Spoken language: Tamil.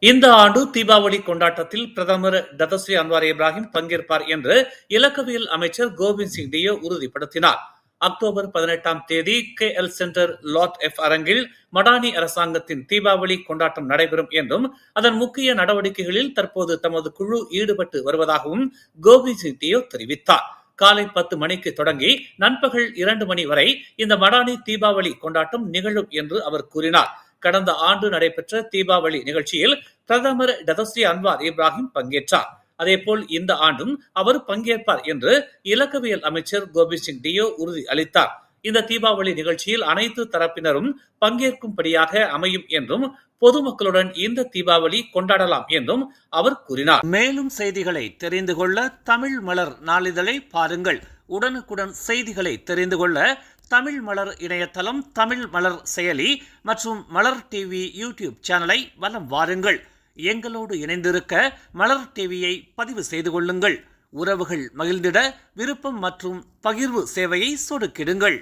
இந்த ஆண்டு தீபாவளி கொண்டாட்டத்தில் பிரதமர் டத்தஸ்ரீ அன்வார் இப்ராஹிம் பங்கேற்பார் என்று இலக்கவியல் அமைச்சர் கோவிந்த் சிங் டியோ உறுதிப்படுத்தினார். அக்டோபர் 18ஆம் தேதி KL சென்டர் லாட் எஃப் அரங்கில் மடானி அரசாங்கத்தின் தீபாவளி கொண்டாட்டம் நடைபெறும் என்றும் அதன் முக்கிய நடவடிக்கைகளில் தற்போது தமது குழு ஈடுபட்டு வருவதாகவும் கோவிந்த் சிங் டியோ தெரிவித்தார். காலை 10 மணிக்கு தொடங்கி நண்பகல் 2 மணி வரை இந்த மடானி தீபாவளி கொண்டாட்டம் நிகழும் என்று அவர் கூறினார். கடந்த ஆண்டு நடைபெற்ற தீபாவளி நிகழ்ச்சியில் பிரதமர் டத்தஸ்ரீ அன்வார் இப்ராஹிம் பங்கேற்றார். அதேபோல் இந்த ஆண்டும் அவர் பங்கேற்பார் என்று இலக்கவியல் அமைச்சர் கோவிந்த் சிங் டியோ உறுதி அளித்தார். இந்த தீபாவளி நிகழ்ச்சியில் அனைத்து தரப்பினரும் பங்கேற்கும்படியாக அமையும் என்றும் பொதுமக்களுடன் இந்த தீபாவளி கொண்டாடலாம் என்றும் அவர் கூறினார். மேலும் செய்திகளை தெரிந்து கொள்ள தமிழ் மலர் நாளிதழை பாருங்கள். உடனுக்குடன் செய்திகளை தெரிந்து கொள்ள தமிழ் மலர் இணையதளம், தமிழ் மலர் செயலி மற்றும் மலர் டிவி யூடியூப் சேனலை வலம் வாருங்கள். எங்களோடு இணைந்திருக்க மலர் டிவியை பதிவு செய்து கொள்ளுங்கள். உறவுகள் மகிழ்ந்திட விருப்பம் மற்றும் பகிர்வு சேவையை சொடுக்கிடுங்கள்.